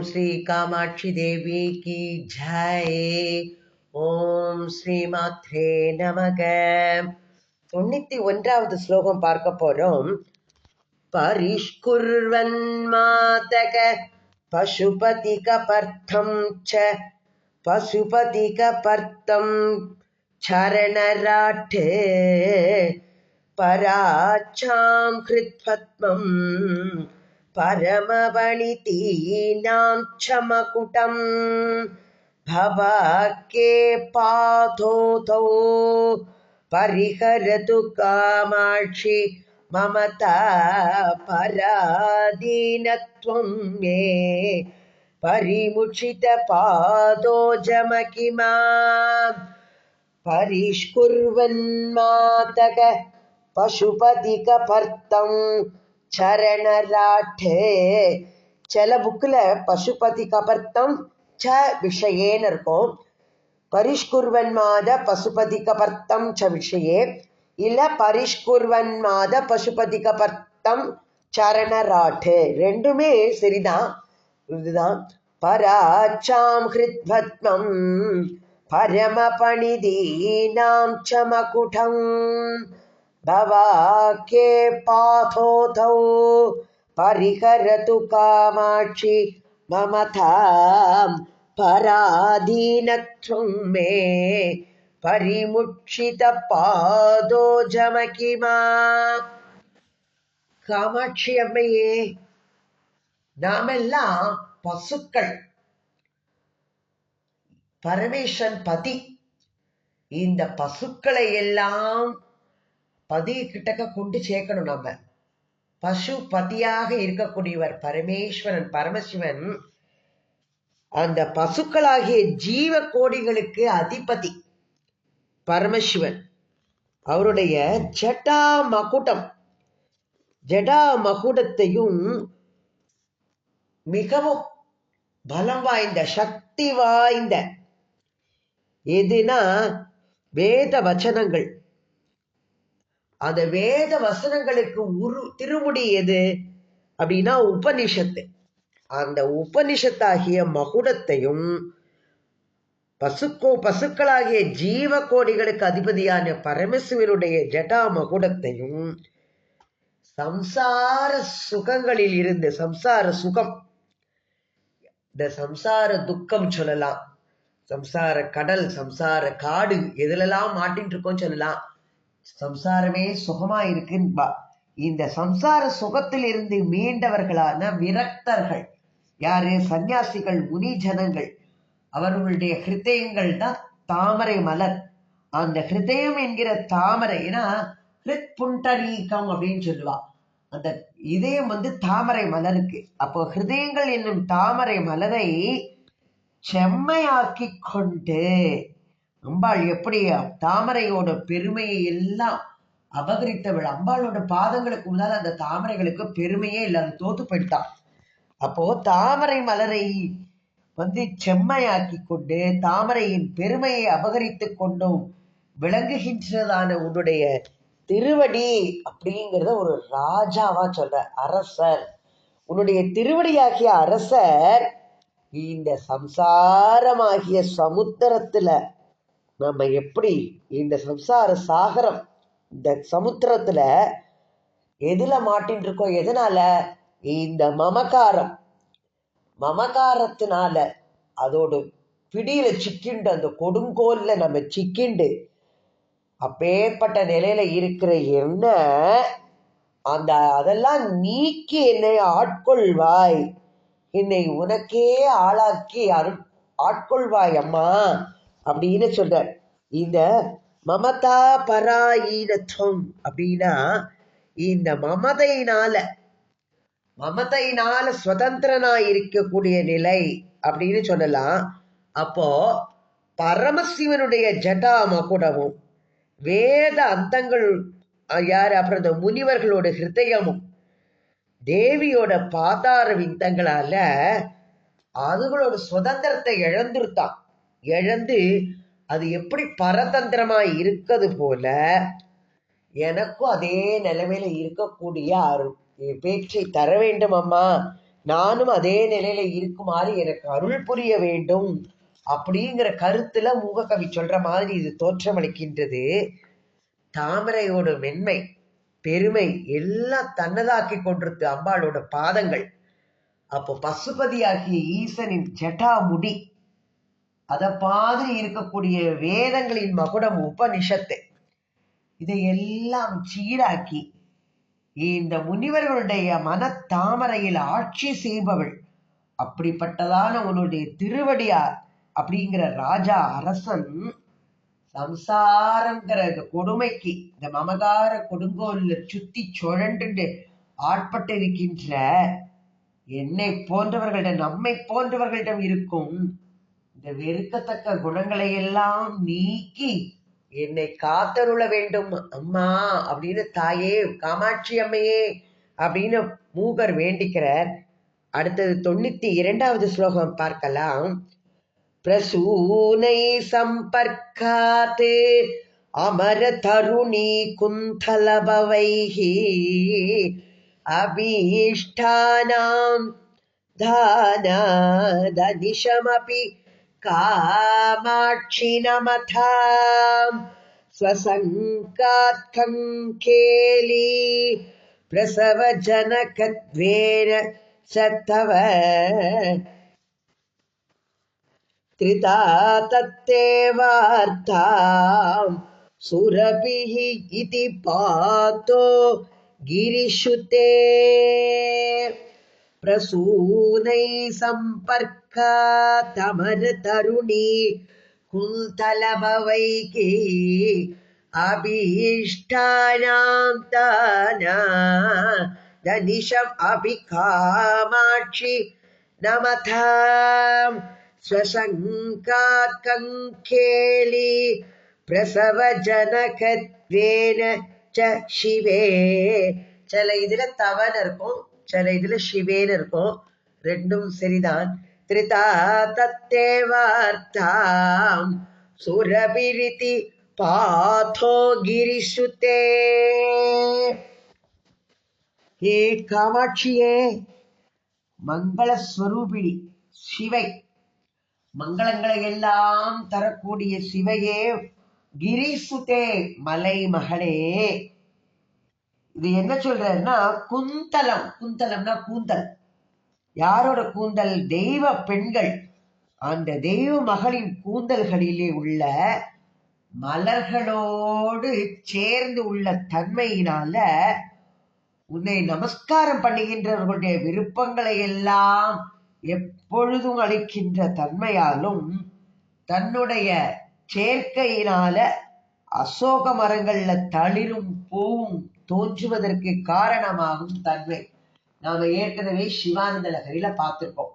श्री कामाक्षी देवी की जय. ஓம் ஸ்ரீமாத்ரே நமக. 91வது ஸ்லோகம் பார்க்க போறோம். பரிஷ்குர்வன் மாதக பசுபதி கபர்த்தம் ச பசுபதி கபர்த்தம் சரணராட்டே பராச்சாம் கிருத்பத்மம் பரமவணிதீனாம் சமகுடம் பவாக்கே பாதோதோ பரிஹரது காமாட்சி மமதா பராதீனத்வம் மே பரிமுச்சித பாதோ ஜமகிமா பரிஷ்குர்வன் மாதக பசுபதி கபர்த்தம் சரணராட்டே. சில புக்கில் பசுபதி கபர்த்தம் ச விஷயேன்னு இருக்கும். பரிஷ்குர்வன் மாத பசுபதி கபர்த்தம் ச விஷயே இல்ல பரிஷ்குர்வன் மாத பசுபதி கபர்த்தம் சரணராட்டே, ரெண்டுமே சரிதான். இதுதான் பராச்சாம் ஹிருத்பத்மம் பரமபணிதீனாம் சமகுடம் பவாக்கே பாதோதௌ பரிஹரது காமாட்சி மமதாம் பராதீனத்வம் மே பரிமுட்சித பாதோ ஜமகிமா. காமாட்சி அம்மையே, நாமெல்லாம் பசுக்கள், பரமேஸ்வரன் பதி. இந்த பசுக்களை எல்லாம் பதி கிட்டக்க கொண்டு சேர்க்கணும். நம்ம பசு பதியாக இருக்கக்கூடியவர் பரமேஸ்வரன் பரமசிவன். அந்த பசுக்களாகிய ஜீவ கோடிகளுக்கு அதிபதி பரமசிவன். அவருடைய ஜடா மகுடம், ஜடா மகுடத்தையும் மிகவும் பலம் வாய்ந்த சக்தி வாய்ந்த எதுனா வேத வச்சனங்கள். அந்த வேத வசனங்களுக்கு திருமுடி எது அப்படின்னா உபனிஷத்து. அந்த உபனிஷத்தாகிய மகுடத்தையும் பசுக்களாகிய ஜீவ கோடிகளுக்கு அதிபதியான பரமசிவனுடைய ஜடா மகுடத்தையும் சம்சார சுகங்களில் இருந்து, சம்சார சுகம், இந்த சம்சார துக்கம் சொல்லலாம், சம்சார கடல், சம்சார காடு, எதுலெல்லாம் மாட்டின்னு இருக்கோம் சொல்லலாம். சம்சாரமே சுகமா இருக்குன்பா. இந்த சம்சார சுகத்தில் இருந்து மீண்டவர்களான விரக்தர்கள் யாரு? சன்னியாசிகள், முனி ஜனங்கள். அவர்களுடைய ஹிருதயங்கள் தான் தாமரை மலர். அந்த ஹிருதயம் என்கிற தாமரை, ஏன்னா ஹிருத் புண்டரீகம் அப்படின்னு சொல்லுவா. அந்த இதயம் தாமரை மலருக்கு. அப்போ ஹிருதயங்கள் என்னும் தாமரை மலரை செம்மையாக்கி கொண்டு அம்பாள் எப்படி தாமரையோட பெருமையை எல்லாம் அபகரித்தவள். அம்பாளோட பாதங்களுக்கு முன்னால் அந்த தாமரைகளுக்கு பெருமையே இல்லை, அது தோத்து போயிட்டான். அப்போ தாமரை மலரை செம்மையாக்கி கொண்டு தாமரையின் பெருமையை அபகரித்து கொண்டும் விளங்குகின்றதான உன்னுடைய திருவடி அப்படிங்கிறத ஒரு ராஜாவா சொல்ற, அரசர். உன்னுடைய திருவடியாகிய அரசர் இந்த சம்சாரமாகிய சமுத்திரத்துல நம்ம எப்படி இந்த சம்சார சாகரம், இந்த சமுத்திரத்துல எதுல மாட்டின்னு இருக்கோம்? எதனால? இந்த மமகாரம், மமகாரத்தினால அதோட பிடியில சிக்கிண்டு, அந்த கொடுங்கோல்ல நம்ம சிக்கிண்டு அப்பேற்பட்ட நிலையில இருக்கிற என்ன அதெல்லாம் நீக்கி என்னை ஆட்கொள்வாய், என்னை உனக்கே ஆளாக்கி ஆட்கொள்வாய் அம்மா அப்படின்னு சொல்ற. இந்த மமதா பராயீனத்துவம் அப்படின்னா இந்த மமதையினால சுதந்திரனாய் இருக்கக்கூடிய நிலை அப்படின்னு சொல்லலாம். அப்போ பரமசிவனுடைய ஜடா மகுடமும் வேத அந்தங்கள் யாரு, அப்புறம் இந்த முனிவர்களோட ஹிருதயமும் தேவியோட பாதார விந்தங்களால அதுகளோட சுதந்திரத்தை இழந்து அது எப்படி பரதந்திரமாய் இருக்கிறது போல எனக்கும் அதே நிலைமையில இருக்கக்கூடிய பேச்சை தர வேண்டும் அம்மா நானும் அதே நிலையில இருக்குமாறு எனக்கு அருள் புரிய வேண்டும் அப்படிங்கிற கருத்துல மூககவி சொல்ற மாதிரி இது தோற்றமளிக்கின்றது. தாமரையோட மென்மை பெருமை எல்லாம் தன்னதாக்கி கொண்டிருக்கு அம்பாளோட பாதங்கள். அப்போ பசுபதியாகிய ஈசனின் ஜட்டா முடி அத மாதிரி இருக்கக்கூடிய வேதங்களின் மகுடம் உபனிஷத்து இதையெல்லாம் சீராக்கி இந்த முனிவர்களுடைய மனத்தாமரையில் ஆட்சி செய்பவள் அப்படிப்பட்டதான உன்னுடைய திருவடியார் அப்படிங்கிற ராஜா அரசன் சம்சாரங்கிற இந்த கொடுமைக்கு இந்த மமகார கொடுங்கோல்ல சுத்தி சுழண்டு ஆட்பட்டு இருக்கின்ற என்னை போன்றவர்களிடம் நம்மை போன்றவர்களிடம் இருக்கும் இந்த வெறுக்கத்தக்க குணங்களை எல்லாம் நீக்கி என்னை காத்தருள வேண்டும் அம்மா அப்படின்னு தாயே காமாட்சி அம்மையே அப்படின்னு மூகர் வேண்டிக்கிறார். அடுத்தது 92வது ஸ்லோகம் பார்க்கலாம். பிரசூனை சம்பர்க்காத் அமர தருணி குந்தலபவைஹி அபீஷ்டானாம் தானாதனிஷமபி காமாட்சி நமதாம் ஸ்வசங்காத்கம் கேலி பிரசவ ஜனகத்வேன சத்தவ त्रिता तत्तेवार्तां सुरभिः इति पातो गिरिशुते प्रसूनै सम्पर्कातमरतरुणी कुन्तलभवैकी अभीष्टानां ताना दनिशम् अभिकामाक्षि नमताम् ஸ்வசங்காத்கங்கேலி பிரசவ ஜனகத்வேன ச சிவே. சில இதுல தவன் இருக்கும், சில இதுல சிவேன்னு இருக்கும், ரெண்டும் சரிதான். திரிதா தத்தேவார்த்தாம் சுரபிரிதி பாதோ கிரிசுதே. ஏ காமாட்சியே, மங்களஸ்வரூபிணி சிவை, மங்களங்களை எல்லாம் தரக்கூடிய சிவையே, கிரிசுதே மலை மகளே. இது என்ன சொல்றன்னா குந்தலம், குந்தலம்னா கூந்தல். யாரோட கூந்தல்? தெய்வ பெண்கள். அந்த தெய்வ மகளின் கூந்தல்களிலே உள்ள மலர்களோடு சேர்ந்து உள்ள தன்மையினால உன்னை நமஸ்காரம் பண்ணுகின்றவர்களுடைய விருப்பங்களை எல்லாம் எப்பொழுதும் அளிக்கின்ற தன்மையாலும் தன்னுடைய சேர்க்கையினால அசோக மரங்கள்ல தளிரும் பூவும் தோன்றுவதற்கு காரணமாகும் தன்மை. நாம ஏற்கனவே சிவானந்த லகரியில பார்த்திருக்கோம்.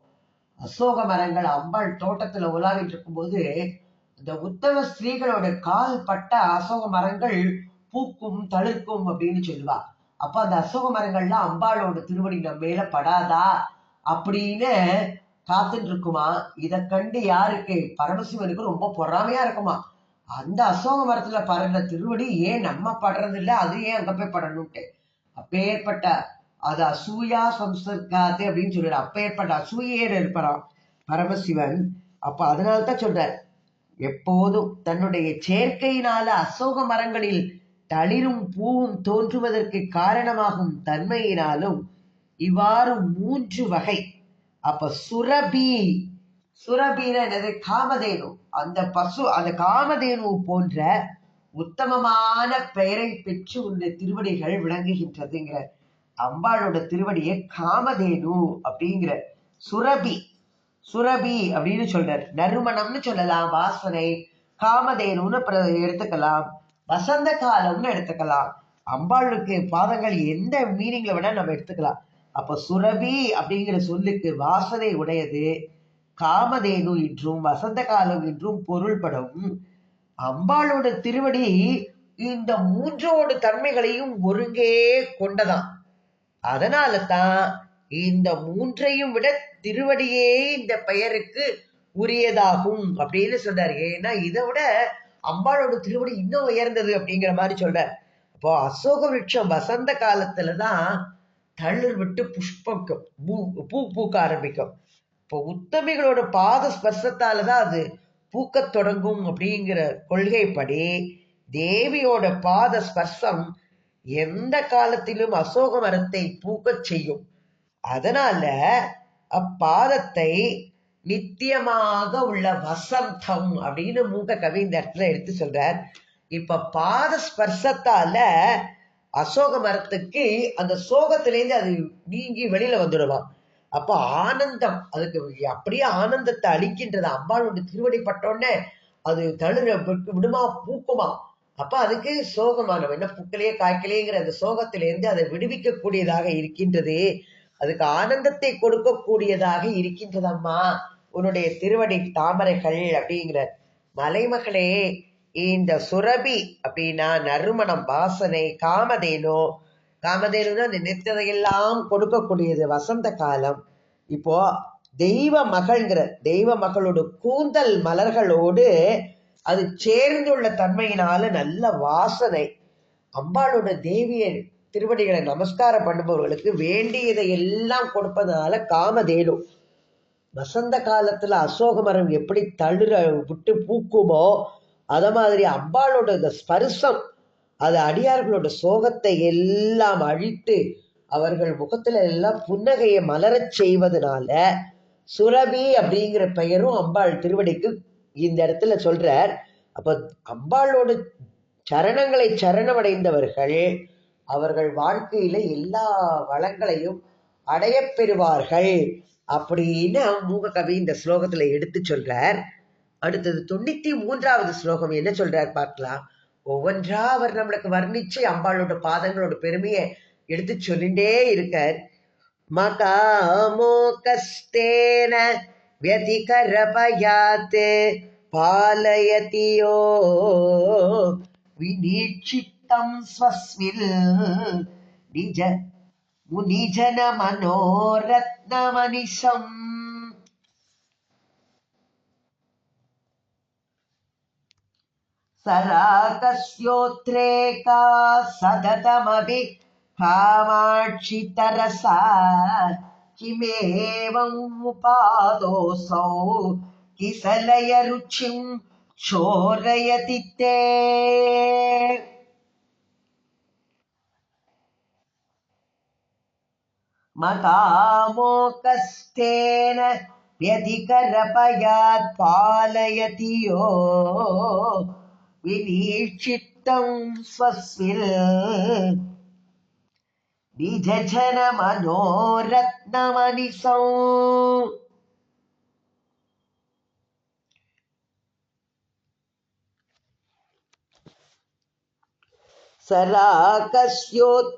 அசோக மரங்கள் அம்பாள் தோட்டத்துல உலாவிட்டு இருக்கும் போது இந்த உத்தம ஸ்திரீகளோட கால் பட்ட அசோக மரங்கள் பூக்கும் தளிர்க்கும் அப்படின்னு சொல்லுவா. அப்ப அந்த அசோக மரங்கள்லாம் அம்பாளோட திருவடி நம்ம மேல படாதா அப்படின்னு காத்துட்டு இருக்குமா. இத கண்டு யாருக்கு? பரமசிவனுக்கு ரொம்ப பொறாமையா இருக்குமா. அந்த அசோக மரத்துல படுற திருவடி ஏன் நம்ம படுறது இல்ல, அது ஏன் அங்க போய் படணும்ட்டு. அப்பேற்பட்ட அது அசூயா சம்சர்காத்து அப்படின்னு சொல்றாரு. அப்பேற்பட்ட அசூயேர் இருப்பாராம் பரமசிவன். அப்ப அதனால்தான் சொல்றார், எப்போதும் தன்னுடைய சேர்க்கையினால அசோக மரங்களில் தளிரும் பூவும் தோன்றுவதற்கு காரணமாகும் தன்மையினாலும் இவ்வாறு 3 வகை. அப்ப சுரபி, சுரபின என்னது? காமதேனு. அந்த பசு, அந்த காமதேனு போன்ற உத்தமமான பெயரை பெற்று உள்ள திருவடிகள் விளங்குகின்றதுங்கிற. அம்பாளோட திருவடியை காமதேனு அப்படிங்கிற. சுரபி, சுரபி அப்படின்னு சொல்றார். நறுமணம்னு சொல்லலாம், வாசனை. காமதேனுன்னு எடுத்துக்கலாம், வசந்த காலம்னு எடுத்துக்கலாம். அம்பாளுக்கு பாதங்கள் எந்த மீனிங்ல வேணா நம்ம எடுத்துக்கலாம். அப்ப சுரபி அப்படிங்கிற சொல்லுக்கு வாசனை உடையது, காமதேனு என்றும் வசந்த காலம் என்றும் பொருள்படும். அம்பாளோட திருவடி இந்த 3 தன்மைகளையும் ஒருங்கே கொண்டதான். அதனால தான் இந்த 3ஐயும் விட திருவடியே இந்த பெயருக்கு உரியதாகும் அப்படின்னு சொல்றாரு. ஏன்னா இதை விட அம்பாளோட திருவடி இன்னும் உயர்ந்தது அப்படிங்கிற மாதிரி சொல்றார். அப்போ அசோக விருட்சம் வசந்த காலத்துலதான் தளிர் விட்டு புஷ்பம் பூ பூக்க ஆரம்பிக்கும். இப்போ உத்தமிகளோட பாத ஸ்பர்சத்தாலதான் அது பூக்கத் தொடங்கும் அப்படிங்கிற கொள்கைப்படி தேவியோட பாத ஸ்பர்சம் எந்த காலத்திலும் அசோக மரத்தை பூக்கச் செய்யும். அதனால அப்பாதத்தை நித்தியமாக உள்ள வசந்தம் அப்படின்னு மூக்க கவி இந்த இடத்துல எடுத்து சொல்றார். இப்ப பாத ஸ்பர்சத்தால அசோக மரத்துக்கு அந்த சோகத்திலேருந்து அது நீங்கி வெளியில வந்துடுவான். அப்ப ஆனந்தம் அதுக்கு அப்படியே ஆனந்தத்தை அளிக்கின்றது. அம்பாளோட திருவடி பட்டோடனே அது தழுற விடுமா பூக்குமா. அப்ப அதுக்கு சோகமானவன் என்ன பூக்களையே காய்க்கலையேங்கிற அந்த சோகத்திலிருந்து அதை விடுவிக்க கூடியதாக இருக்கின்றது. அதுக்கு ஆனந்தத்தை கொடுக்கக்கூடியதாக இருக்கின்றது அம்மா உன்னுடைய திருவடி தாமரைகள் அப்படிங்கிற. மலைமகளே, இந்த சுரபி அப்படின்னா நறுமணம், வாசனை, காமதேனுன்னா அந்த நித்ததையெல்லாம் கொடுக்கக்கூடியது வசந்த காலம். இப்போ தெய்வ மகளோட கூந்தல் மலர்களோடு அது சேர்ந்துள்ள தன்மையினால நல்ல வாசனை. அம்பாளோட தேவிய திருவடிகளை நமஸ்காரம் பண்ணுபவர்களுக்கு வேண்டியதை எல்லாம் கொடுப்பதனால காமதேனு. வசந்த காலத்துல அசோக மரம் எப்படி தளிர விட்டு பூக்குமோ அத மாதிரி அம்பாளோட இந்த ஸ்பர்சம் அது அடியார்களோட சோகத்தை எல்லாம் அழித்து அவர்கள் முகத்துல எல்லாம் புன்னகையை மலரச் செய்வதனால சுரபி அப்படிங்கிற பெயரும் அம்பாள் திருவடிக்கு இந்த இடத்துல சொல்றார். அப்ப அம்பாளோட சரணங்களை சரணமடைந்தவர்கள் அவர்கள் வாழ்க்கையில எல்லா வளங்களையும் அடைய பெறுவார்கள் அப்படின்னு மூக கவி இந்த ஸ்லோகத்துல எடுத்து சொல்றார். அடுத்தது 93வது ஸ்லோகம் என்ன சொல்றார் பார்க்கலாம். ஒவ்வொன்றா அவர் நம்மளுக்கு வர்ணிச்சு அம்பாளோட பாதங்களோட பெருமையை எடுத்து சொல்லிண்டே இருக்கார். மகாமோ கஸ்தேன व्यतिकरपयात् पालयतियो विनीक्षितं स्वस्मिन् निज मुनिजनमनोरत्नमनिशम्. सराकस्योत्रेका सततमपि कामाक्षि तरसा किमेवं उपादोऽसौ किसलय रुचिं चोरयति ते. मकामोकस्तेन व्यधिकरपयात् पालयति यो विनीक्षितं स्वस्मिन् निजजनमनोरत्नमनिशौ.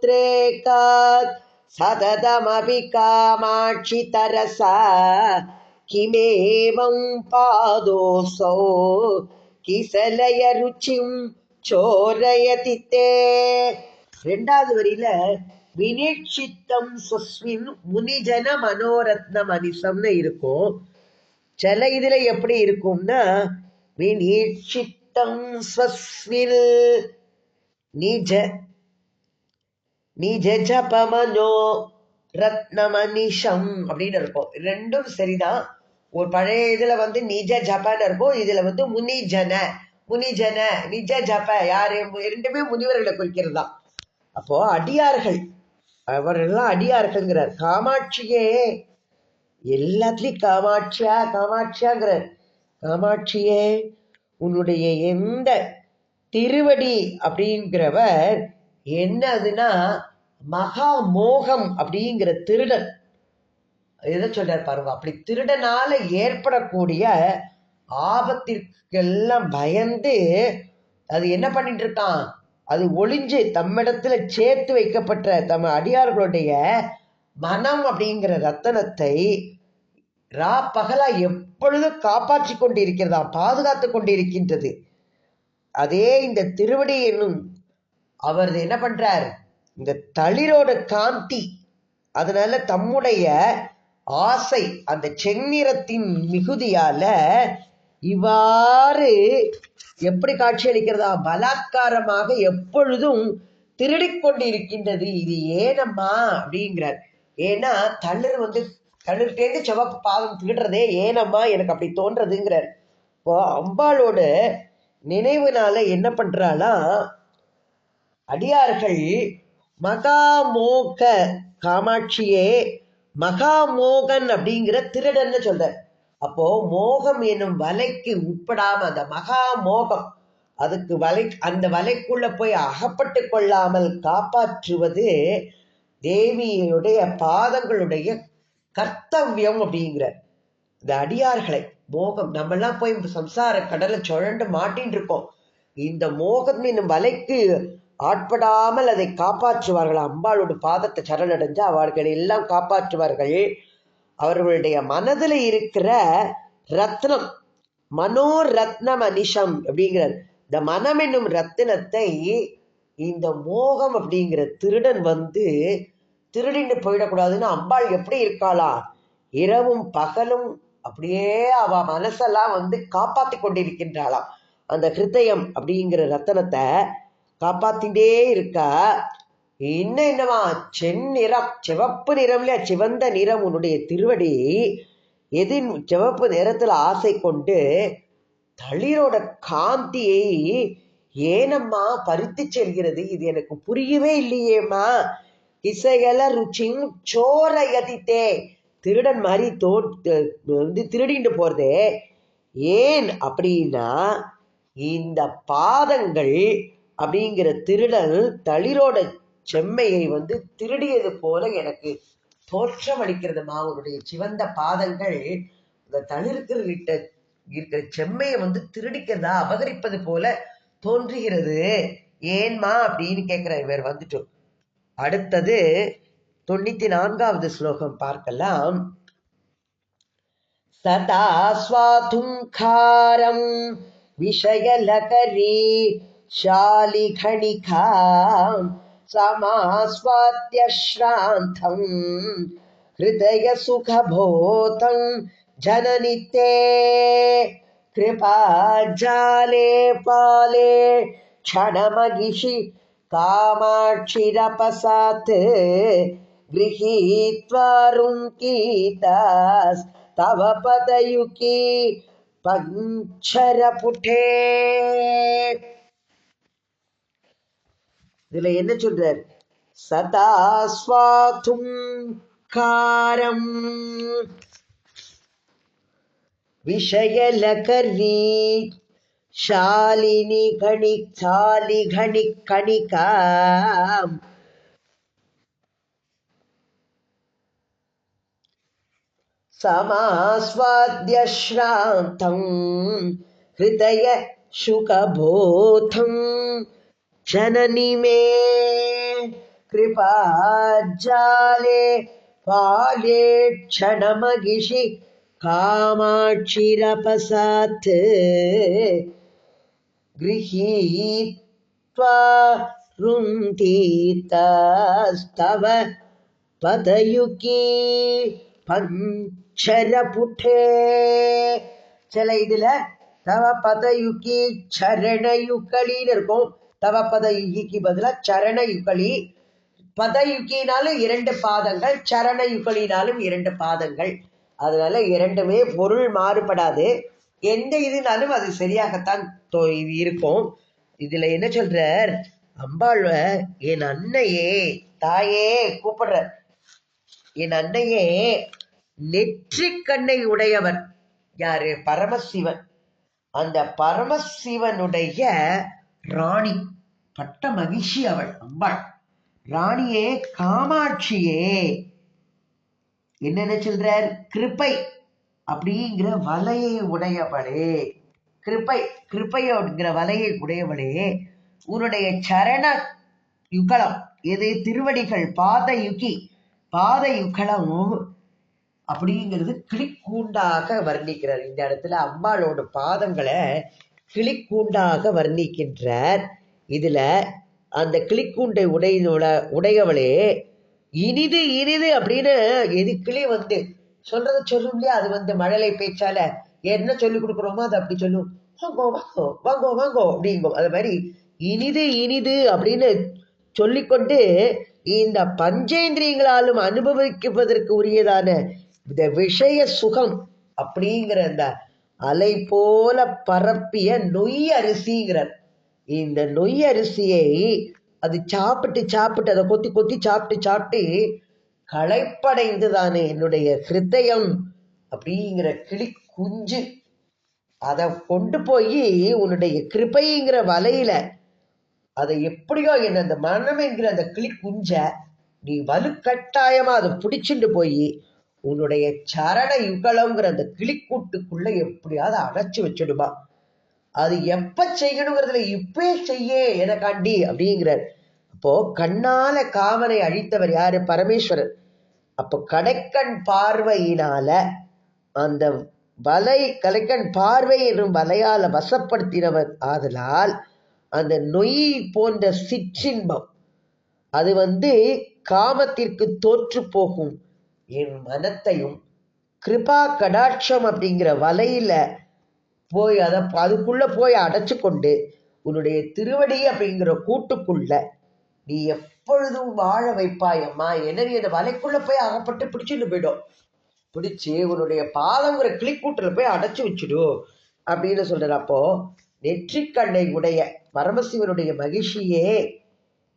सराकस्योत्रेकात् सततमपि कामाक्षि तरसा किमेवं पादोऽसौ किसलय रुचिं चोरयति ते. ரெண்டாவது வரியில வினீட்சித்தம் சுஸ்மின் முனிஜன மனோரத்னம் அனிசம்னு இருக்கும். சில இதுல எப்படி இருக்கும்னா வினீட்சித்தம் ஸ்வஸ்மில் நிஜ நிஜ ஜபமனோ ரத்னமனிஷம் அப்படின்னு இருக்கும். ரெண்டும் சரிதான். ஒரு பழைய இதுல நிஜ ஜபன்னு இருக்கும், இதுல முனிஜன நிஜ ஜப யாரு ரெண்டுமே முனிவர்களை குறிக்கிறது தான். அப்போ அடியார்கள் அவரெல்லாம் அடியார்கள்ங்கிறார். காமாட்சியே எல்லாத்துலயும் காமாட்சியாங்கிறார். காமாட்சியே உன்னுடைய எந்த திருவடி அப்படிங்கிறவர் என்னதுன்னா மகா மோகம் அப்படிங்கிற திருடன். எதை சொல்றார் பாருங்க. அப்படி திருடனால ஏற்படக்கூடிய ஆபத்திற்கெல்லாம் பயந்து அது என்ன பண்ணிட்டு இருக்கான், அது ஒளிஞ்சு தம்மிடத்துல சேர்த்து வைக்கப்பட்ட தம் அடியார்களுடைய மனம் அப்படிங்கிற ரத்தனத்தை பகலா எப்பொழுதும் காப்பாற்றி கொண்டு இருக்கிறதா, பாதுகாத்து கொண்டு இருக்கின்றது. அதே இந்த திருவடி என்னும் அவர் என்ன பண்றார், இந்த தளிரோட காந்தி, அதனால தம்முடைய ஆசை அந்த செந்நிறத்தின் மிகுதியால இவ்வாறு எப்படி காட்சி அளிக்கிறதா, பலாத்காரமாக எப்பொழுதும் திருடிக்கொண்டு இருக்கின்றது. இது ஏனம்மா அப்படிங்கிறார். ஏன்னா தளிர்ட்டேந்து சிவப்பு பாதம் திருடுறதே ஏனம்மா எனக்கு அப்படி தோன்றதுங்கிறார். இப்போ அம்பாளோட நினைவுனால என்ன பண்றாளா, அடியார்கள் மகாமோக காமாட்சியே மகாமோகன் அப்படிங்கிற திருடன்னு சொல்ற. அப்போ மோகம் என்னும் வலைக்கு உட்படாம அந்த மகாமோகம் அதுக்கு அந்த வலைக்குள்ள போய் அகப்பட்டு கொள்ளாமல் காப்பாற்றுவது தேவியுடைய பாதங்களுடைய கர்த்தவியம் அப்படிங்கிற. இந்த அடியார்களை மோகம் நம்மெல்லாம் போய் சம்சார கடலை சுழண்டு மாட்டின்னு இருக்கோம். இந்த மோகம் என்னும் வலைக்கு ஆட்படாமல் அதை காப்பாற்றுவார்கள். அம்பாளோட பாதத்தை சரணடைஞ்சு அவர்கள் எல்லாம் காப்பாற்றுவார்கள். அவர்களுடைய மனதில் இருக்கிற ரத்னம், மனோரத்னம் அனிஷம் அப்படிங்கிறார். இந்த மனம் என்னும் ரத்தினத்தை இந்த மோகம் அப்படிங்கிற திருடன் திருடின்னு போயிடக்கூடாதுன்னு அம்பாள் எப்படி இருக்காளா, இரவும் பகலும் அப்படியே அவ மனசெல்லாம் காப்பாத்தி கொண்டிருக்கின்றாளாம். அந்த ஹிருதயம் அப்படிங்கிற ரத்தனத்தை காப்பாத்திட்டே இருக்கா. இன்னும் என்னவா, செந்நிறம், சிவப்பு நிறம்ல, சிவந்த நிறம் உன்னுடைய திருவடி. எதின் சிவப்பு நிறத்துல ஆசை கொண்டு தளிரோட காந்தியை ஏனம்மா பறித்து செல்கிறது, இது எனக்கு புரியவே இல்லையேம்மா. இசையல ருச்சியும் சோரையதித்தே, திருடன் மாதிரி திருடிட்டு போறதே ஏன் அப்படின்னா, இந்த பாதங்கள் அப்படிங்கிற திருடன் தளிரோட செம்மையை திருடியது போல எனக்கு தோற்றம் அளிக்கிறதுமா. அவருடைய சிவந்த பாதங்கள் இந்த தளிருக்கு இருக்கிற செம்மையை திருடிக்கிறதா அபகரிப்பது போல தோன்றுகிறது ஏன்மா அப்படின்னு கேட்கிற இவர் அடுத்தது 94வது ஸ்லோகம் பார்க்கலாம். சதா ஸ்வாதுங்காரம் விஷயலகரி ஷாலிகணிகாம் சமாஸ்வாத்யஸ்ராந்தம் ஹிருதய சுகபோதம் ஜனனித்தே கிருபாஜாலே பாலே க்ஷணமகிஷி காமாட்சிரபசாத் கிரஹீத்வா ருங்கீதாஸ் தவ பதயுகி பஞ்சரபுடே. இதுல என்ன சொல்றார், சதா ஸ்வாதும் காரம் விஷயலகரி ஷாலினி கணி கணிகாம் சமாஸ்வாத்யஸ்ராந்தம் ஹிருதய சுகபோதம் ஜனனி மே கிருபாஜாலே பாலே க்ஷணமகிஷி காமாட்சிரபசாத் கிரஹீத்வா ருந்தீதஸ்தவ பதயுகி பஞ்சரபுடே. சில இதுல தவ பதயுகி சரணயுக்களின்னு இருக்கும். தவ பதயுகிக்கு பதிலா சரணயுக்களி. பதயுகினாலும் 2 பாதங்கள், சரணயுக்களினாலும் 2 பாதங்கள். அதனால இரண்டுமே பொருள் மாறுபடாது. எந்த இதுனாலும் அது சரியாகத்தான் இது இருக்கும். இதுல என்ன சொல்றார், அம்பாள் என் அன்னையே தாயே கூப்பிடுற. என் அன்னையே நெற்றிக்கண்ணை உடையவன் யாரு, பரமசிவன். அந்த பரமசிவனுடைய ராணி, பட்ட மகிழ்ச்சி அவள் அம்பாள். ராணியே காமாட்சியே என்ன சொல்றார், கிருப்பை அப்படிங்கிற வலையை உடையவளே, கிருப்பையோங்கிற வலையை உடையவளே, உன்னுடைய சரண யுகலம் எது, திருவடிகள், பாத யுகலம் அப்படிங்கிறது கிளிக்கூண்டாக வர்ணிக்கிறார். இந்த இடத்துல அம்பாளோட பாதங்களை கிளிக்கூண்டாக வர்ணிக்கின்றார். இதுல அந்த கிளிக்கூண்டை உடையவளே இனிது இனிது அப்படின்னு எது கிளி சொல்றத சொல்லும் இல்லையா, அது மழலை பேச்சால என்ன சொல்லி கொடுக்குறோமோ அது அப்படி சொல்லும், வாங்கோ வாங்கோ வாங்கோ வாங்கோ அப்படிங்கும். அது மாதிரி இனிது இனிது அப்படின்னு சொல்லிக்கொண்டு இந்த பஞ்சேந்திரியங்களாலும் அனுபவிப்பதற்கு உரியதான இந்த விஷய சுகம் அப்படிங்கிற அந்த அலை போல பரப்பிய நொய் அரிசிங்கிறார். இந்த நொய் அரிசியை அது சாப்பிட்டு சாப்பிட்டு அதை கொத்தி கொத்தி சாப்பிட்டு சாப்பிட்டு களைப்படைந்து தானே என்னுடைய ஹிருதயம் அப்படிங்கிற கிளி குஞ்சு அதை கொண்டு போய் உன்னுடைய கிருபைங்கிற வலையில அதை எப்படியோ என்ன அந்த மனம் என்கிற அந்த கிளி குஞ்ச நீ வலுக்கட்டாயமா அதை பிடிச்சிட்டு போய் உன்னுடைய சரண யுகலங்கிற அந்த கிளிக்கூட்டுக்குள்ள எப்படியாவது அடைச்சு வச்சிடுமா. அது எப்ப செய்யணுங்கிறதுல இப்பே செய்ய எனக்காண்டி அப்படிங்கிறார். அப்போ கண்ணால காமனை அழித்தவர் யாரு? பரமேஸ்வரர். அப்போ கடைக்கண் பார்வையினால அந்த வலை கலைக்கண் பார்வை என்னும் வலையால வசப்படுத்தினவர் ஆதலால் அந்த நொய் போன்ற சிற்றின்பம் அது காமத்திற்கு தோற்று போகும் என் மனத்தையும் கிருபா கடாட்சம் அப்படிங்கிற வலையில போய் அதுக்குள்ள போய் அடைச்சு கொண்டு உன்னுடைய திருவடி அப்படிங்கிற கூட்டுக்குள்ள நீ எப்பொழுதும் வாழ வைப்பாய் அம்மா. என்ன நீ அந்த வலைக்குள்ள போய் அகப்பட்டு பிடிச்சுட்டு போயிடும். பிடிச்சு உன்னுடைய பாதங்கிற கிளிக்கூட்டுல போய் அடைச்சு வச்சுடும் அப்படின்னு சொல்ற. அப்போ நெற்றிக்கண்ணை உடைய பரமசிவனுடைய மகிழ்ச்சியே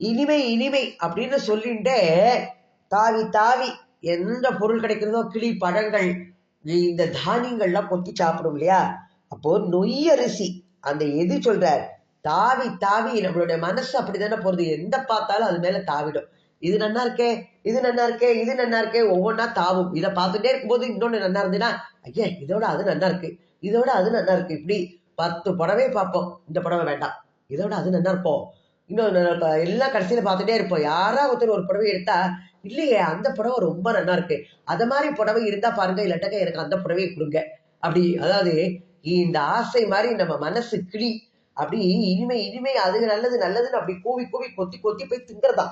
இனிமை இனிமை அப்படின்னு சொல்லிட்டு தாவி தாவி எந்த பொருள் கிடைக்கிறதோ கிளி பழங்கள் இந்த தானியங்கள்லாம் கொத்தி சாப்பிடும் இல்லையா. அப்போ நொய் அரிசி அந்த எது சொல்றார் தாவி தாவி நம்மளுடைய மனசு அப்படித்தானே போறது. எந்த பார்த்தாலும் அது மேல தாவிடும். இது நன்னா இருக்கே, இது நன்னா இருக்கே, இது நன்னா இருக்கே, ஒவ்வொன்றா தாவும். இதை பார்த்துட்டே இருக்கும்போது இன்னொன்னு நன்னா இருந்துன்னா ஐயா இதோட அது நன்னா இருக்கு, இதோட அது நன்னா இருக்கு. இப்படி 10 புடவை பார்ப்போம். இந்த புடவை வேண்டாம், இதோட அது நன்னா இருப்போம். இன்னொன்று எல்லாம் கடைசியில பார்த்துட்டே இருப்போம். யாராவது ஒருத்தர் ஒரு புடவை எடுத்தா இல்லையே அந்த புடவை ரொம்ப நல்லா இருக்கு, அத மாதிரி புடவை இருந்தா பாருங்க, இல்லாட்டக்க எனக்கு அந்த புடவையை கொடுங்க அப்படி. அதாவது இந்த ஆசை மாதிரி நம்ம மனசு கிளி அப்படி இனிமை இனிமை அது நல்லது நல்லதுன்னு அப்படி கூவி கூவி கொத்தி கொத்தி போய் திங்கிறதா.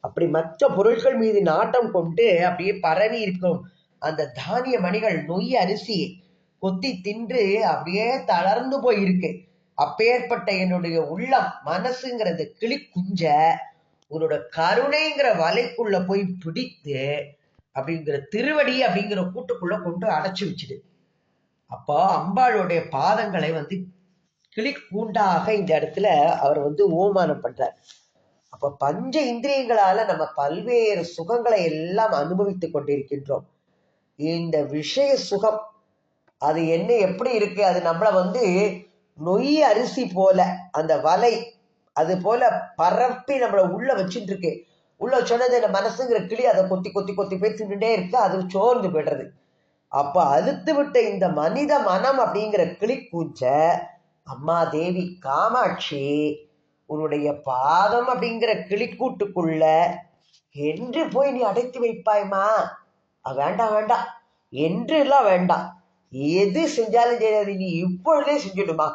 அப்படி மற்ற பொருட்கள் மீது நாட்டம் கொண்டு அப்படியே பரவி இருக்கும் அந்த தானிய மணிகள் நொய் அரிசியை கொத்தி தின்று அப்படியே தளர்ந்து போயிருக்கு. அப்பேற்பட்ட என்னுடைய உள்ளம் மனசுங்கிறது கிளி குஞ்ச உன்னோட கருணைங்கிற வலைக்குள்ள போய் பிடித்து அப்படிங்கிற திருவடி அப்படிங்கிற கூட்டுக்குள்ள கொண்டு அடைச்சு வச்சுடு. அப்போ அம்பாளுடைய பாதங்களை கிளி கூண்டாக இந்த இடத்துல அவர் ஓமானம் பண்றார். அப்ப பஞ்ச இந்திரியங்களால நம்ம பல்வேறு சுகங்களை எல்லாம் அனுபவித்து கொண்டிருக்கின்றோம். இந்த விஷய சுகம் அது என்ன எப்படி இருக்கு, அது நம்மள நொய் அரிசி போல அந்த வலை அது போல பரப்பி நம்மள உள்ள வச்சுட்டு இருக்கு. உள்ள சொன்னது இந்த மனசுங்கிற கிளி அதை கொத்தி கொத்தி கொத்தி போய் தின்னுட்டே இருக்கு, அது சோர்ந்து போய்டுறது. அப்ப அழுத்து விட்ட இந்த மனித மனம் அப்படிங்கிற கிளி கூச்ச அம்மா தேவி காமாட்சி உன்னுடைய பாதம் அப்படிங்கிற கிளிக்கூட்டுக்குள்ள என்று போய் நீ அடைத்து வைப்பாய்மா. வேண்டாம் வேண்டாம் என்று எல்லாம் வேண்டாம், எது செஞ்சாலும் செய்யாது, நீ இப்பொழுதே செஞ்சிடுமா.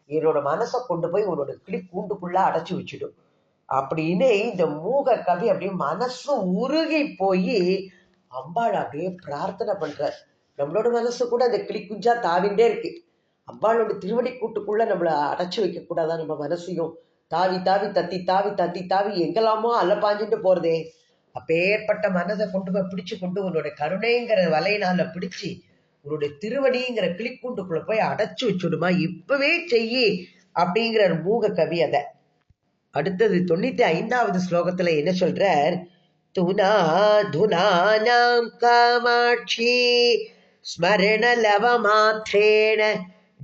என்னோட மனசை கொண்டு போய் உன்னோட கிளி கூண்டுக்குள்ள அடைச்சு வச்சிடும் அப்படின்னு இந்த மூக கவி அப்படியே மனசு உருகி போய் அம்பாள் அப்படியே பிரார்த்தனை பண்ற. நம்மளோட மனசு கூட அந்த கிளி குஞ்சா தாவிண்டே இருக்கு. அம்பாளோட திருவடி கூட்டுக்குள்ள நம்மளை அடைச்சு வைக்க கூடாதா? நம்ம மனசையும் தாவி தாவி தத்தி தாவி தத்தி தாவி எங்கெல்லாமோ அலப்பாஞ்சுட்டு போறதே. அப்பேற்பட்ட மனதை கொண்டு போய் பிடிச்சு கொண்டு உன்னோட கருணைங்கிற வலையினால பிடிச்சு உன்னுடைய திருவடிங்கிற கிளிக்கூண்டுக்குள்ள போய் அடைச்சு வச்சுடுமா, இப்பவே செய்யி அப்படிங்கிற மூக கவி. அத அடுத்தது 95வது ஸ்லோகத்துல என்ன சொல்றார்? துனா துனானாம் காமாட்சி ஸ்மரண லவ மாத்ரேண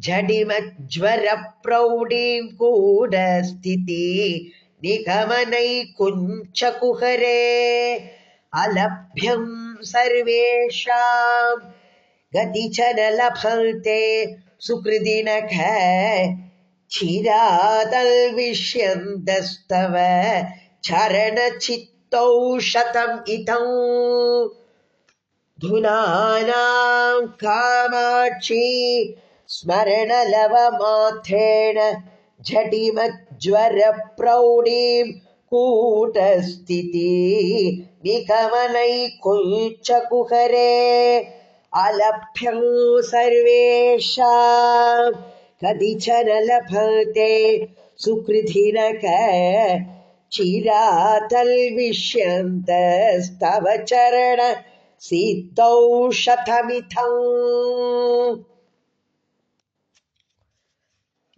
ஜடிமஜ்வர பிரௌடீம் கூட ஸ்திதி நிகமனை குஞ்ச குஹரே அலப்யம் சர்வேஷாம் கதிச்சன லபல்தே சுக்ருதினக சிராதல் விஷ்யந்தஸ்தவ சரண சித்தௌ சதம் இதம் துனானாம் காமாட்சி ஸ்மரண லவ மாத்ரேண ஜடிமஜ்வர பிரௌடீம் கூட்டஸ்திதி நிகமனை குஞ்ச குஹரே அலப்யம் சர்வேஷாம் கதிச்சன லபதே சுக்ருதினக चिरातल विष्यन्तस्तव चरण सीतौषधमिथम्.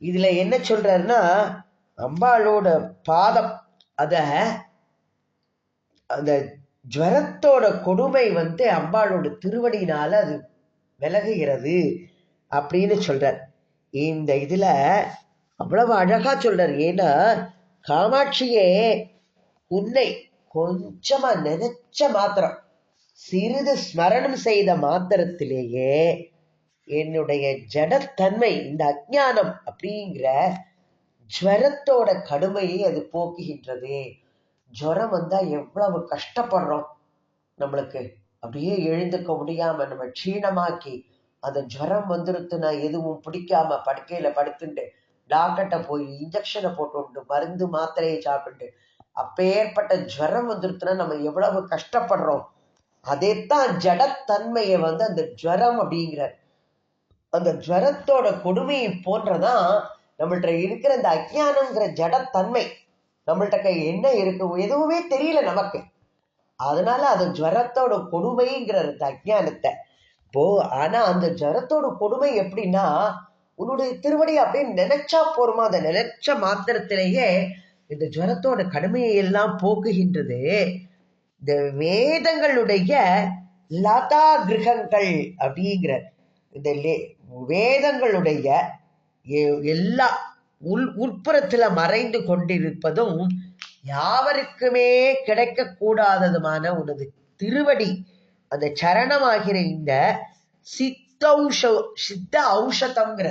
இதுல என்ன சொல்றாருன்னா, அம்பாளோட பாதம், அத அந்த ஜுவரத்தோட கொடுமை அம்பாளோட திருவடியினால அது விலகுகிறது அப்படின்னு சொல்றார். இந்த இதுல அவ்வளவு அழகா சொல்றார். ஏன்னா காமாட்சியே உன்னை கொஞ்சமா நினைச்ச மாத்திரம், சிறிது ஸ்மரணம் செய்த மாத்திரத்திலேயே என்னுடைய ஜடத்தன்மை, இந்த அஜ்ஞானம் அப்படிங்கிற ஜுவரத்தோட கடுமையை அது போக்குகின்றது. ஜுரம் வந்தா எவ்வளவு கஷ்டப்படுறோம், நம்மளுக்கு அப்படியே எழுந்துக்க முடியாம நம்ம க்ஷீணமாக்கி, அந்த ஜுரம் வந்துருத்துனா எதுவும் பிடிக்காம படுக்கையில படுத்துட்டு டாக்டர்கிட்ட போய் இன்ஜெக்ஷனை போட்டு மருந்து மாத்திரையை சாப்பிட்டு, அப்பேற்பட்ட ஜுரம் வந்துருத்துனா நம்ம எவ்வளவு கஷ்டப்படுறோம். அதைத்தான் ஜடத்தன்மையை அந்த ஜுரம் அப்படிங்கிற அந்த ஜுவரத்தோட கொடுமையை போன்றதான் நம்மள்ட்ட இருக்கிற இந்த அஜ்ஞானம்ங்கிற ஜடத்தன்மை. நம்மள்ட்ட என்ன இருக்கு, எதுவுமே தெரியல நமக்கு. அதனால அது ஜுவரத்தோட கொடுமைங்கிற அஜ்ஞானத்தை ஆனா அந்த ஜுவரத்தோட கொடுமை எப்படின்னா, உன்னுடைய திருவடி அப்படியே நினைச்சா போருமா, அதை நினைச்ச மாத்திரத்திலேயே இந்த ஜுவரத்தோட கடுமையை எல்லாம் போக்குகின்றது. இந்த வேதங்களுடைய லதா கிரகங்கள் அப்படிங்கிற இந்த வேதங்களுடைய எல்லா உட்புறத்துல மறைந்து கொண்டிருப்பதும் யாவருக்குமே கிடைக்க கூடாததுமான உனது திருவடி, அந்த சரணமாகிற இந்த சித்த ஔஷதம்ங்கிற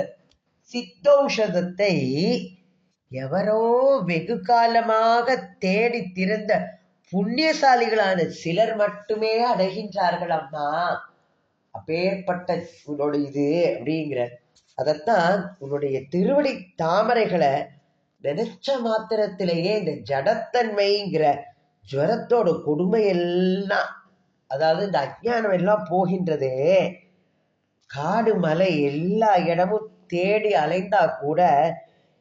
சித்தௌஷதத்தை எவரோ வெகு காலமாக தேடி திறந்த புண்ணியசாலிகளான சிலர் மட்டுமே அடைகின்றார்கள் அம்மா. அப்பேற்பட்ட உன்னோட இது அப்படிங்கிற அதத்தான் உன்னுடைய திருவடி தாமரைகளை நினைச்ச மாத்திரத்திலேயே இந்த ஜடத்தன்மைங்கிற ஜுவரத்தோட கொடுமை எல்லாம், அதாவது இந்த அஜ்ஞானம் எல்லாம் போகின்றது. காடு மலை எல்லா இடமும் தேடி அலைந்தா கூட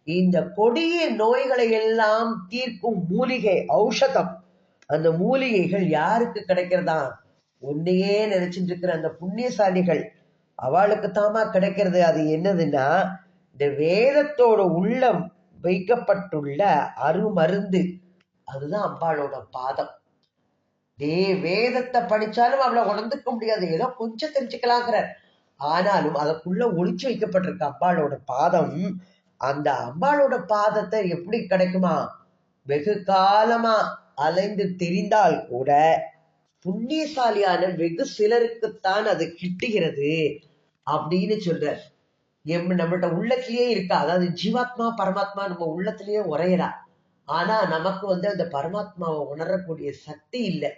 இந்த கொடிய நோய்களை எல்லாம் தீர்க்கும் மூலிகை ஔஷதம், அந்த மூலிகைகள் யாருக்கு கிடைக்கிறதா? உன்னையே நினைச்சிட்டு இருக்கிற அந்த புண்ணியசாலிகள், அவளுக்கு தாமா கிடைக்கிறது. அது என்னதுன்னா, இந்த வேதத்தோட உள்ளம் வைக்கப்பட்டுள்ள அருமருந்து, அதுதான் அம்பாளோட பாதம். வேதத்தை படிச்சாலும் அவளை உணர்ந்துக்க முடியாது, ஏதோ கொஞ்சம் தெரிஞ்சுக்கலாங்கிறார். ஆனாலும் அதற்குள்ள ஒளிச்சு வைக்கப்பட்டிருக்க அம்பாளோட பாதம். அந்த அம்பாளோட பாதத்தை எப்படி கிடைக்குமா? வெகு காலமா அலைந்து தெரிந்தால் கூட புண்ணியசாலியான வெகு சிலருக்குத்தான் அது கிட்டுகிறது அப்படின்னு சொல்ற. நம்மள்ட்ட உள்ளத்திலேயே இருக்கா, அதாவது ஜீவாத்மா பரமாத்மா நம்ம உள்ளத்திலேயே உரையறா. ஆனா நமக்கு அந்த பரமாத்மாவை உணரக்கூடிய சக்தி இல்லை.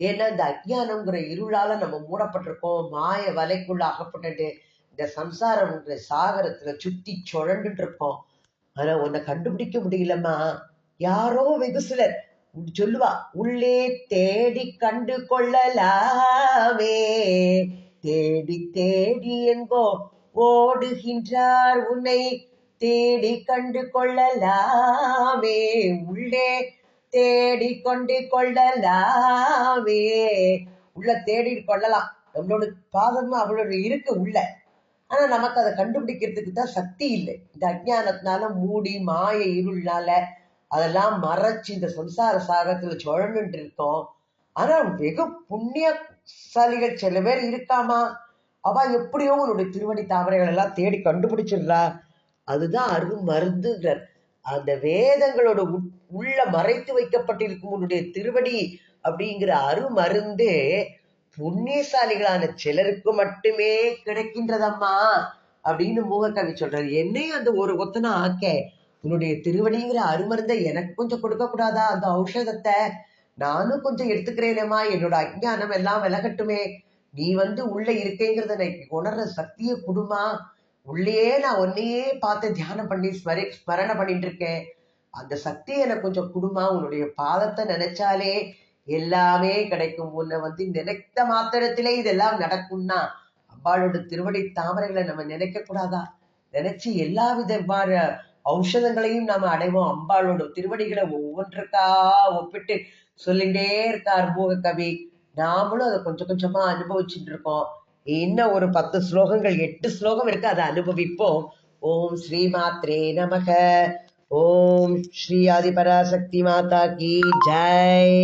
ஏன்னா இந்த அஜ்ஞானம்ங்கிற இருளால நம்ம மூடப்பட்டிருக்கோம், மாய வலைக்குள்ள அகப்பட்டுட்டு இந்த சம்சாரம்ங்கிற சாகரத்துல சுத்தி சுழண்டுட்டு இருக்கோம். ஆனா உன்னை கண்டுபிடிக்க முடியலமா. யாரோ வெகு சிலர் சொல்லுவா, உள்ளே தேடி கண்டு கொள்ளலாமே, தேடி தேடி எங்கோ ஓடுகின்றார் உன்னை தேடி கண்டு கொள்ளலாமே, உள்ளே தேடி கொண்டு கொள்ளலாமே. உள்ள தேடி கொள்ளலாம், நம்மளோட பாதமா அவளோட இருக்கு உள்ள. ஆனா நமக்கு அதை கண்டுபிடிக்கிறதுக்கு தான் சக்தி இல்லை. இந்த அஜ்ஞானத்தினால மூடி மாய இருள்னால அதெல்லாம் மறைச்சு இந்த சம்சார சாகரத்துல சுழண்டு இருக்கோம். ஆனா வெகு புண்ணியசாலிகள் சில பேர் இருக்காமா, அவ எப்படியோ உன்னுடைய திருவடி தாமரைகள் எல்லாம் தேடி கண்டுபிடிச்சிடுறா. அதுதான் அருமருந்துங்கிறார். அந்த வேதங்களோட உள்ள மறைத்து வைக்கப்பட்டிருக்கும் உன்னுடைய திருவடி அப்படிங்கிற அருமருந்து புண்ணியசாலிகளான சிலருக்கு மட்டுமே கிடைக்கின்றதம்மா அப்படின்னு மூகக்கவி சொல்றாரு. என்னையும் அந்த ஒரு ஒத்தனை ஆக்க உன்னுடைய திருவடிங்கிற அருமருந்தை எனக்கு கொஞ்சம் கொடுக்க கூடாதா? அந்த ஔஷதத்தை நானும் கொஞ்சம் எடுத்துக்கிறேனேம்மா, என்னோட அஜ்ஞானம் எல்லாம் விலகட்டுமே. நீ உள்ள இருக்கேங்கிறத நான் உணர்ற சக்தியை கொடுமா. உள்ளேயே நான் உன்னையே பார்த்து தியானம் பண்ணி ஸ்மரணை பண்ணிட்டு இருக்கேன். அந்த சக்தியை எனக்கு கொஞ்சம் கொடுமா. உன்னுடைய பாதத்தை நினைச்சாலே எல்லாமே கிடைக்கும். உன்னை நினைத்த மாத்திரத்திலே இதெல்லாம் நடக்கும்னா அம்பாளோட திருவடி தாமரைகளை நம்ம நினைக்க கூடாதா? நினைச்சு எல்லா விதமான ஔஷதங்களையும் நாம அடைவோம். அம்பாளோட திருவடிகளை ஒவ்வொன்றுக்கா ஒப்பிட்டு சொல்லிட்டே இருக்கார் மூக கவி. நாமளும் அதை கொஞ்சம் கொஞ்சமா அனுபவிச்சுட்டு இருக்கோம். இன்னும் ஒரு 10 ஸ்லோகங்கள் 8 ஸ்லோகம் இருக்கு, அதை அனுபவிப்போம். ஓம் ஸ்ரீ மாத்ரே நமக. ஓம் ஸ்ரீ ஆதிபராசக்தி மாதா கி ஜெய்.